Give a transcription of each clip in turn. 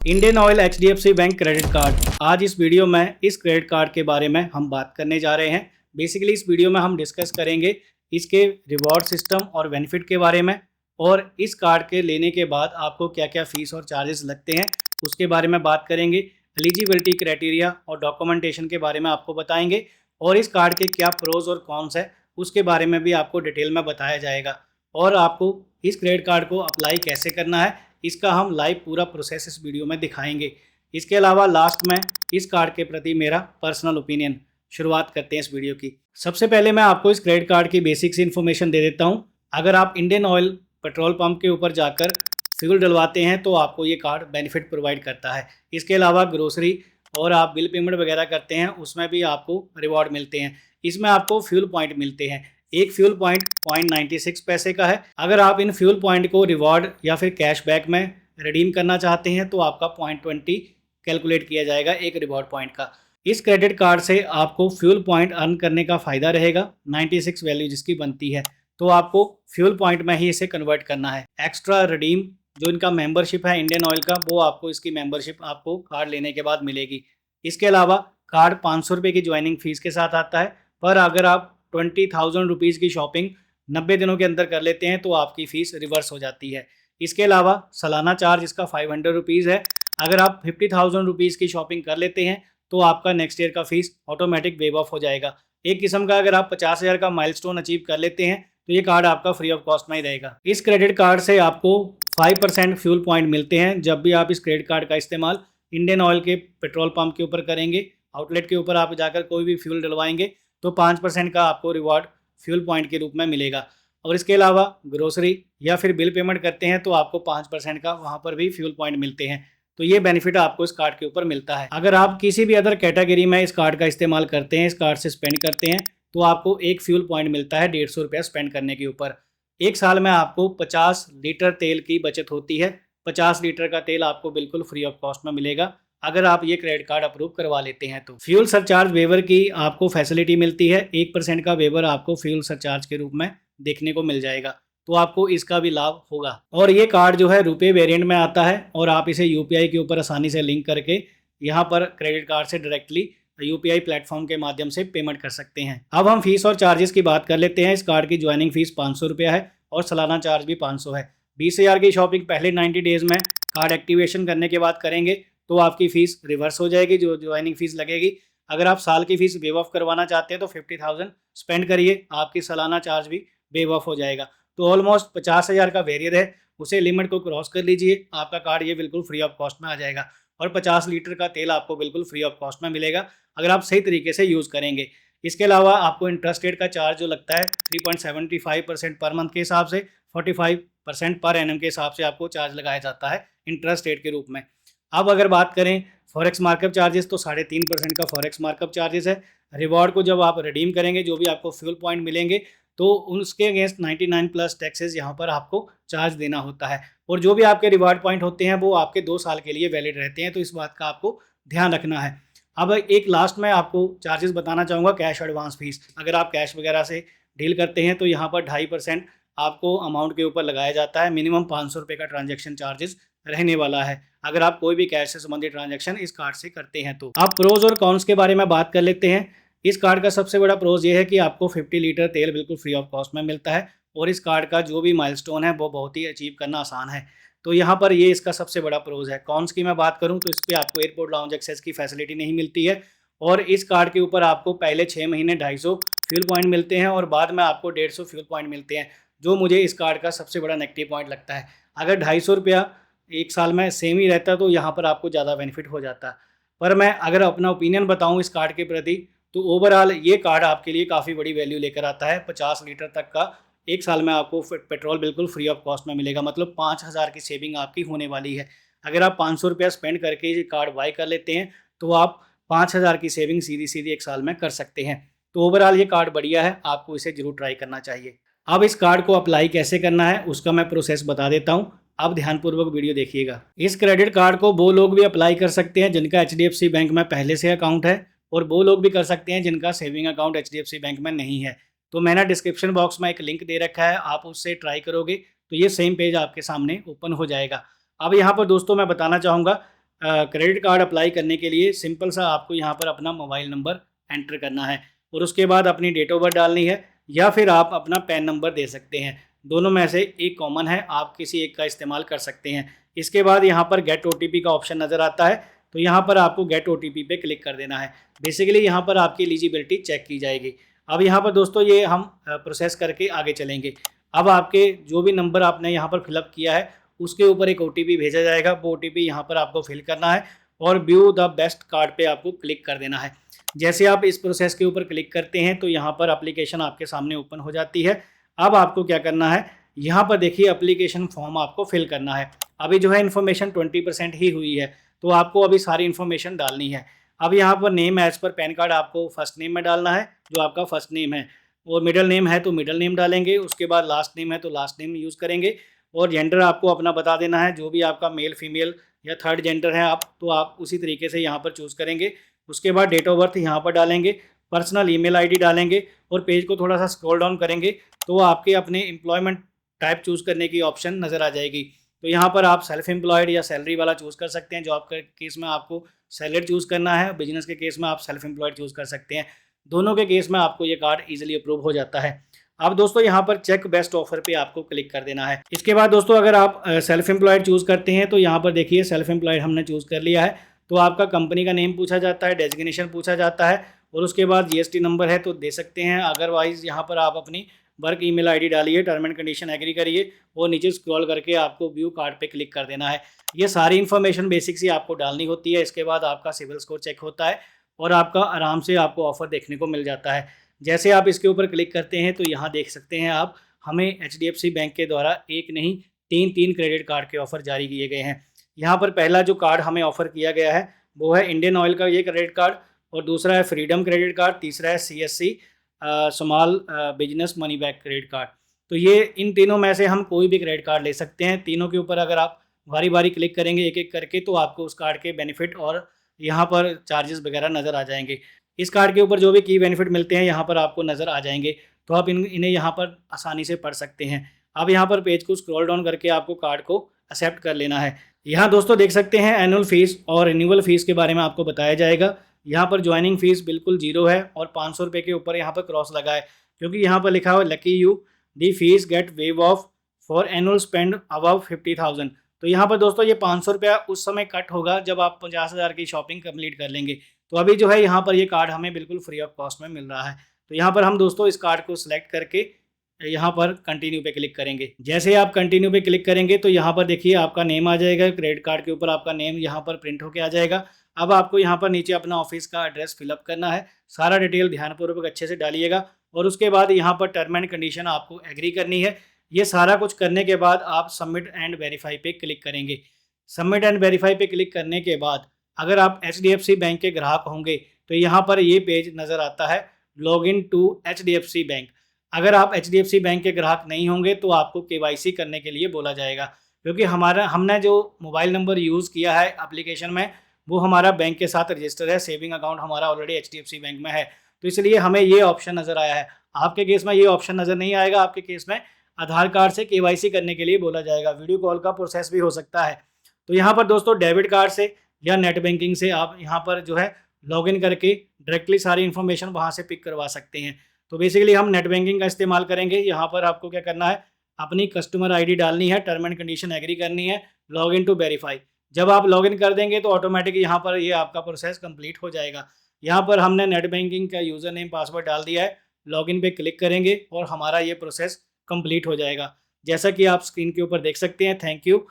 Indian oil HDFC bank credit card. आज इस video में इस क्रेडिट कार्ड के बारे में हम बात करने जा रहे हैं। बेसिकली इस वीडियो में हम डिस्कस करेंगे इसके रिवॉर्ड सिस्टम और बेनिफिट के बारे में, और इस कार्ड के लेने के बाद आपको क्या क्या फीस और चार्जेस लगते हैं उसके बारे में बात करेंगे। एलिजिबिलिटी क्राइटेरिया और डॉक्यूमेंटेशन के बारे में आपको बताएंगे, और इस कार्ड के क्या प्रोज और कॉन्स है उसके बारे में भी आपको डिटेल में बताया जाएगा। और आपको इस क्रेडिट कार्ड को अप्लाई कैसे करना है इसका हम लाइव पूरा प्रोसेस इस वीडियो में दिखाएंगे। इसके अलावा लास्ट में इस कार्ड के प्रति मेरा पर्सनल ओपिनियन। शुरुआत करते हैं इस वीडियो की। सबसे पहले मैं आपको इस क्रेडिट कार्ड की बेसिक सी इन्फॉर्मेशन दे देता हूं। अगर आप इंडियन ऑयल पेट्रोल पंप के ऊपर जाकर फ्यूल डलवाते हैं तो आपको ये कार्ड बेनिफिट प्रोवाइड करता है। इसके अलावा ग्रोसरी और आप बिल पेमेंट वगैरह करते हैं उसमें भी आपको रिवॉर्ड मिलते हैं। इसमें आपको फ्यूल पॉइंट मिलते हैं। एक फ्यूल पॉइंट 0.96 पैसे का है। अगर आप इन फ्यूल पॉइंट को रिवॉर्ड या फिर कैशबैक में रिडीम करना चाहते हैं तो आपका 0.20 कैलकुलेट किया जाएगा एक रिवॉर्ड पॉइंट का। इस क्रेडिट कार्ड से आपको फ्यूल पॉइंट अर्न करने का फ़ायदा रहेगा। 96 वैल्यू जिसकी बनती है तो आपको फ्यूल पॉइंट में ही इसे कन्वर्ट करना है। एक्स्ट्रा रिडीम जो इनका मेंबरशिप है इंडियन ऑयल का, वो आपको इसकी मेंबरशिप आपको कार्ड लेने के बाद मिलेगी। इसके अलावा कार्ड 500 रुपये की ज्वाइनिंग फीस के साथ आता है, पर अगर आप 20,000 रुपीज़ की शॉपिंग 90 दिनों के अंदर कर लेते हैं तो आपकी फ़ीस रिवर्स हो जाती है। इसके अलावा सालाना चार्ज इसका 500 रुपीज़ है। अगर आप 50,000 रुपीज़ की शॉपिंग कर लेते हैं तो आपका नेक्स्ट ईयर का फ़ीस ऑटोमेटिक वेव ऑफ हो जाएगा। एक किस्म का अगर आप 50,000 का माइलस्टोन अचीव कर लेते हैं तो ये कार्ड आपका फ्री ऑफ कॉस्ट में ही रहेगा। इस क्रेडिट कार्ड से आपको 5% फ्यूल पॉइंट मिलते हैं जब भी आप इस क्रेडिट कार्ड का इस्तेमाल इंडियन ऑयल के पेट्रोल पंप के ऊपर करेंगे। आउटलेट के ऊपर आप जाकर कोई भी फ्यूल डलवाएंगे तो 5% का आपको रिवॉर्ड फ्यूल पॉइंट के रूप में मिलेगा। और इसके अलावा ग्रोसरी या फिर बिल पेमेंट करते हैं तो आपको 5% का वहाँ पर भी फ्यूल पॉइंट मिलते हैं। तो ये बेनिफिट आपको इस कार्ड के ऊपर मिलता है। अगर आप किसी भी अदर कैटेगरी में इस कार्ड का इस्तेमाल करते हैं, इस कार्ड से स्पेंड करते हैं, तो आपको एक फ्यूल पॉइंट मिलता है 150 रुपया स्पेंड करने के ऊपर। एक साल में आपको 50 लीटर तेल की बचत होती है। 50 लीटर का तेल आपको बिल्कुल फ्री ऑफ कॉस्ट में मिलेगा अगर आप ये क्रेडिट कार्ड अप्रूव करवा लेते हैं तो। फ्यूल सरचार्ज वेवर की आपको फैसिलिटी मिलती है। 1% का वेवर आपको फ्यूल सरचार्ज के रूप में देखने को मिल जाएगा, तो आपको इसका भी लाभ होगा। और ये कार्ड जो है रुपए वेरिएंट में आता है और आप इसे यूपीआई के ऊपर आसानी से लिंक करके यहाँ पर क्रेडिट कार्ड से डायरेक्टली यूपीआई प्लेटफॉर्म के माध्यम से पेमेंट कर सकते हैं। अब हम फीस और चार्जेस की बात कर लेते हैं। इस कार्ड की ज्वाइनिंग फीस 500 रुपया है और सालाना चार्ज भी 500 है। 20,000 की शॉपिंग पहले 90 डेज में कार्ड एक्टिवेशन करने के बाद करेंगे तो आपकी फ़ीस रिवर्स हो जाएगी, जो ज्वाइनिंग फ़ीस लगेगी। अगर आप साल की फ़ीस वेव ऑफ करवाना चाहते हैं तो 50,000 स्पेंड करिए, आपकी सालाना चार्ज भी वेव ऑफ हो जाएगा। तो ऑलमोस्ट 50,000 का वेरियर है, उसे लिमिट को क्रॉस कर लीजिए, आपका कार्ड ये बिल्कुल फ्री ऑफ कॉस्ट में आ जाएगा। और 50 लीटर का तेल आपको बिल्कुल फ्री ऑफ कॉस्ट में मिलेगा अगर आप सही तरीके से यूज़ करेंगे। इसके अलावा आपको इंटरेस्ट रेट का चार्ज जो लगता है 3.75% पर मंथ के हिसाब से, 45% पर एनम के हिसाब से आपको चार्ज लगाया जाता है इंटरेस्ट रेट के रूप में। अब अगर बात करें फॉरेक्स मार्कअप चार्जेस तो 3.5% का फॉरेक्स मार्कअप चार्जेस है। रिवॉर्ड को जब आप रिडीम करेंगे, जो भी आपको फ्यूल पॉइंट मिलेंगे, तो उसके अगेंस्ट 99 प्लस टैक्सेस यहाँ पर आपको चार्ज देना होता है। और जो भी आपके रिवॉर्ड पॉइंट होते हैं वो आपके 2 साल के लिए वैलिड रहते हैं, तो इस बात का आपको ध्यान रखना है। अब एक लास्ट में आपको चार्जेस बताना चाहूँगा, कैश एडवांस फीस। अगर आप कैश वगैरह से डील करते हैं तो यहाँ पर 2.5% आपको अमाउंट के ऊपर लगाया जाता है। मिनिमम 500 रुपये का ट्रांजेक्शन चार्जेस रहने वाला है अगर आप कोई भी कैश से संबंधित ट्रांजैक्शन इस कार्ड से करते हैं तो। आप प्रोज और कॉन्स के बारे में बात कर लेते हैं। इस कार्ड का सबसे बड़ा प्रोज ये है कि आपको 50 लीटर तेल बिल्कुल फ्री ऑफ कॉस्ट में मिलता है, और इस कार्ड का जो भी माइलस्टोन है वो बहुत ही अचीव करना आसान है। तो यहाँ पर ये इसका सबसे बड़ा प्रोज है। कॉन्स की मैं बात करूँ तो इस पर आपको एयरपोर्ट लाउंज एक्सेस की फैसिलिटी नहीं मिलती है, और इस कार्ड के ऊपर आपको पहले 6 महीने 250 फ्यूल पॉइंट मिलते हैं और बाद में आपको 150 फ्यूल पॉइंट मिलते हैं, जो मुझे इस कार्ड का सबसे बड़ा नेगेटिव पॉइंट लगता है। अगर 250 रुपया एक साल में सेम ही रहता तो यहाँ पर आपको ज़्यादा बेनिफिट हो जाता। पर मैं अगर अपना ओपिनियन बताऊँ इस कार्ड के प्रति तो ओवरऑल ये कार्ड आपके लिए काफ़ी बड़ी वैल्यू लेकर आता है। 50 लीटर तक का एक साल में आपको पेट्रोल बिल्कुल फ्री ऑफ कॉस्ट में मिलेगा, मतलब 5,000 की सेविंग आपकी होने वाली है। अगर आप 500 रुपया स्पेंड करके ये कार्ड बाई कर लेते हैं तो आप 5,000 की सेविंग सीधी सीधी एक साल में कर सकते हैं। तो ओवरऑल ये कार्ड बढ़िया है, आपको इसे जरूर ट्राई करना चाहिए। अब इस कार्ड को अप्लाई कैसे करना है उसका मैं प्रोसेस बता देता हूँ, आप ध्यानपूर्वक वीडियो देखिएगा। इस क्रेडिट कार्ड को वो लोग भी अप्लाई कर सकते हैं जिनका एचडीएफसी बैंक में पहले से अकाउंट है, और वो लोग भी कर सकते हैं जिनका सेविंग अकाउंट एचडीएफसी बैंक में नहीं है। तो मैंने डिस्क्रिप्शन बॉक्स में एक लिंक दे रखा है, आप उससे ट्राई करोगे तो ये सेम पेज आपके सामने ओपन हो जाएगा। अब यहाँ पर दोस्तों मैं बताना चाहूँगा, क्रेडिट कार्ड अप्लाई करने के लिए सिंपल सा आपको यहाँ पर अपना मोबाइल नंबर एंटर करना है और उसके बाद अपनी डेट ऑफ बर्थ डालनी है, या फिर आप अपना पैन नंबर दे सकते हैं। दोनों में से एक कॉमन है, आप किसी एक का इस्तेमाल कर सकते हैं। इसके बाद यहाँ पर गेट ओटीपी का ऑप्शन नज़र आता है, तो यहाँ पर आपको गेट ओटीपी पे क्लिक कर देना है। बेसिकली यहाँ पर आपकी एलिजिबिलिटी चेक की जाएगी। अब यहाँ पर दोस्तों ये हम प्रोसेस करके आगे चलेंगे। अब आपके जो भी नंबर आपने यहाँ पर फिलअप किया है उसके ऊपर एक ओटीपी भेजा जाएगा। वो ओटीपी यहाँ पर आपको फिल करना है और व्यू द बेस्ट कार्ड पे आपको क्लिक कर देना है। जैसे आप इस प्रोसेस के ऊपर क्लिक करते हैं तो यहाँ पर एप्लीकेशन आपके सामने ओपन हो जाती है। अब आपको क्या करना है, यहाँ पर देखिए एप्लीकेशन फॉर्म आपको फिल करना है। अभी जो है इन्फॉर्मेशन 20% ही हुई है, तो आपको अभी सारी इन्फॉर्मेशन डालनी है। अब यहाँ पर name as per PAN card आपको फर्स्ट नेम में डालना है, जो आपका फर्स्ट नेम है, और मिडिल नेम है तो मिडिल नेम डालेंगे। उसके बाद लास्ट नेम है तो लास्ट नेम यूज़ करेंगे, और जेंडर आपको अपना बता देना है, जो भी आपका मेल फीमेल या थर्ड जेंडर है आप, तो आप उसी तरीके से यहाँ पर चूज़ करेंगे। उसके बाद डेट ऑफ बर्थ यहाँ पर डालेंगे, पर्सनल ईमेल आईडी डालेंगे, और पेज को थोड़ा सा स्क्रॉल डाउन करेंगे तो आपके अपने एम्प्लॉयमेंट टाइप चूज़ करने की ऑप्शन नज़र आ जाएगी। तो यहाँ पर आप सेल्फ एम्प्लॉयड या सैलरी वाला चूज़ कर सकते हैं। जॉब के केस में आपको सैलरी चूज़ करना है, बिजनेस के केस में आप सेल्फ एम्प्लॉयड चूज़ कर सकते हैं। दोनों के केस में आपको ये कार्ड ईजिली अप्रूव हो जाता है। अब दोस्तों यहाँ पर चेक बेस्ट ऑफर पे आपको क्लिक कर देना है। इसके बाद दोस्तों अगर आप सेल्फ एम्प्लॉयड चूज़ करते हैं तो यहाँ पर देखिए सेल्फ एम्प्लॉयड हमने चूज़ कर लिया है, तो आपका कंपनी का नेम पूछा जाता है, डेजिग्नेशन पूछा जाता है, और उसके बाद जीएसटी नंबर है तो दे सकते हैं। अदरवाइज़ यहाँ पर आप अपनी वर्क ईमेल आईडी डालिए, टर्म एंड कंडीशन एग्री करिए, और नीचे स्क्रॉल करके आपको व्यू कार्ड पे क्लिक कर देना है। ये सारी इन्फॉर्मेशन बेसिक सी आपको डालनी होती है। इसके बाद आपका सिविल स्कोर चेक होता है और आपका आराम से आपको ऑफर देखने को मिल जाता है। जैसे आप इसके ऊपर क्लिक करते हैं तो यहाँ देख सकते हैं आप, हमें एचडीएफसी बैंक के द्वारा एक नहीं तीन क्रेडिट कार्ड के ऑफर जारी किए गए हैं। यहाँ पर पहला जो कार्ड हमें ऑफर किया गया है वो है इंडियन ऑयल का ये क्रेडिट कार्ड, और दूसरा है फ्रीडम क्रेडिट कार्ड, तीसरा है CSC small business money bank credit card. तो ये इन तीनों में से हम कोई भी क्रेडिट कार्ड ले सकते हैं। तीनों के ऊपर अगर आप बारी बारी क्लिक करेंगे एक एक करके तो आपको उस कार्ड के बेनिफिट और यहाँ पर चार्जेस वगैरह नज़र आ जाएंगे। इस कार्ड के ऊपर जो भी की बेनिफिट मिलते हैं यहाँ पर आपको नज़र आ जाएंगे, तो आप इन्हें यहाँ पर आसानी से पढ़ सकते हैं। अब यहाँ पर पेज को स्क्रॉल डाउन करके आपको कार्ड को एक्सेप्ट कर लेना है। यहाँ दोस्तों देख सकते हैं एनुअल फीस और रिन्यूअल फीस के बारे में आपको बताया जाएगा। यहाँ पर ज्वाइनिंग फीस बिल्कुल जीरो है और 500 रुपये के ऊपर यहाँ पर क्रॉस लगा है, क्योंकि यहाँ पर लिखा हुआ lucky you the fees get waive off for annual spend above 50,000। तो यहाँ पर दोस्तों ये 500 रुपया उस समय कट होगा जब आप 50,000 की शॉपिंग कंप्लीट कर लेंगे। तो अभी जो है यहाँ पर ये कार्ड हमें बिल्कुल फ्री ऑफ कॉस्ट में मिल रहा है। तो यहाँ पर हम दोस्तों इस कार्ड को सिलेक्ट करके यहाँ पर कंटिन्यू पे क्लिक करेंगे। जैसे आप कंटिन्यू पे क्लिक करेंगे तो यहाँ पर देखिए आपका नेम आ जाएगा, क्रेडिट कार्ड के ऊपर आपका नेम यहाँ पर प्रिंट होके आ जाएगा। अब आपको यहाँ पर नीचे अपना ऑफिस का एड्रेस फिलअप करना है। सारा डिटेल ध्यानपूर्वक अच्छे से डालिएगा, और उसके बाद यहाँ पर टर्म एंड कंडीशन आपको एग्री करनी है। ये सारा कुछ करने के बाद आप सबमिट एंड वेरीफाई पे क्लिक करेंगे। सबमिट एंड वेरीफाई पे क्लिक करने के बाद अगर आप एचडीएफसी बैंक के ग्राहक होंगे तो यहाँ पर ये पेज नज़र आता है, log in to HDFC bank. अगर आप एचडीएफसी बैंक के ग्राहक नहीं होंगे तो आपको केवाईसी करने के लिए बोला जाएगा, क्योंकि हमने जो मोबाइल नंबर यूज़ किया है एप्लीकेशन में वो हमारा बैंक के साथ रजिस्टर है, सेविंग अकाउंट हमारा ऑलरेडी एचडीएफसी बैंक में है, तो इसलिए हमें ये ऑप्शन नज़र आया है। आपके केस में ये ऑप्शन नज़र नहीं आएगा, आपके केस में आधार कार्ड से केवाईसी करने के लिए बोला जाएगा। वीडियो कॉल का प्रोसेस भी हो सकता है। तो यहाँ पर दोस्तों डेबिट कार्ड से या नेट बैंकिंग से आप यहाँ पर जो है लॉगिन करके डायरेक्टली सारी इन्फॉर्मेशन वहाँ से पिक करवा सकते हैं। तो बेसिकली हम नेट बैंकिंग का इस्तेमाल करेंगे। यहाँ पर आपको क्या करना है, अपनी कस्टमर आईडी डालनी है, टर्म एंड कंडीशन एग्री करनी है, लॉग इन टू वेरीफाई। जब आप लॉगिन कर देंगे तो ऑटोमेटिक यहाँ पर ये आपका प्रोसेस कंप्लीट हो जाएगा। यहाँ पर हमने नेट बैंकिंग का यूज़र नेम पासवर्ड डाल दिया है, लॉगिन पे क्लिक करेंगे और हमारा ये प्रोसेस कंप्लीट हो जाएगा। जैसा कि आप स्क्रीन के ऊपर देख सकते हैं, thank you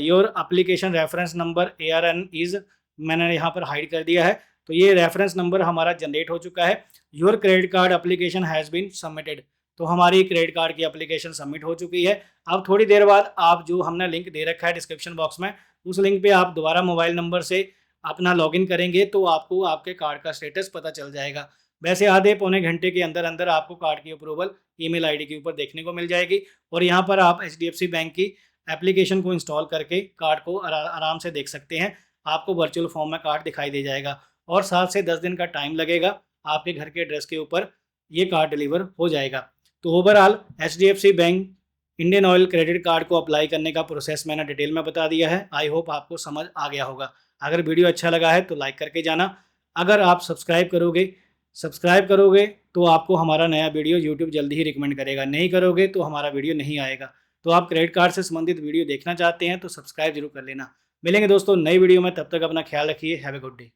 your application reference number ARN is, मैंने यहाँ पर हाइड कर दिया है, तो ये रेफरेंस नंबर हमारा जनरेट हो चुका है। Your credit card application has been submitted, तो हमारी क्रेडिट कार्ड की एप्लीकेशन सबमिट हो चुकी है। अब थोड़ी देर बाद आप जो हमने लिंक दे रखा है डिस्क्रिप्शन बॉक्स में, उस लिंक पे आप दोबारा मोबाइल नंबर से अपना लॉगिन करेंगे तो आपको आपके कार्ड का स्टेटस पता चल जाएगा। वैसे आधे पौने घंटे के अंदर अंदर आपको कार्ड की अप्रूवल ईमेल आईडी के ऊपर देखने को मिल जाएगी, और यहाँ पर आप एचडीएफसी बैंक की एप्लीकेशन को इंस्टॉल करके कार्ड को आराम से देख सकते हैं। आपको वर्चुअल फॉर्म में कार्ड दिखाई दे जाएगा, और 7 से 10 दिन का टाइम लगेगा, आपके घर के एड्रेस के ऊपर ये कार्ड डिलीवर हो जाएगा। तो overall HDFC bank Indian oil credit card को अप्लाई करने का प्रोसेस मैंने डिटेल में बता दिया है। आई होप आपको समझ आ गया होगा। अगर वीडियो अच्छा लगा है तो लाइक करके जाना। अगर आप सब्सक्राइब करोगे तो आपको हमारा नया वीडियो यूट्यूब जल्दी ही रिकमेंड करेगा, नहीं करोगे तो हमारा वीडियो नहीं आएगा। तो आप क्रेडिट कार्ड से संबंधित वीडियो देखना चाहते हैं तो सब्सक्राइब जरूर कर लेना। मिलेंगे दोस्तों नई वीडियो में, तब तक अपना ख्याल रखिए। Have a good day.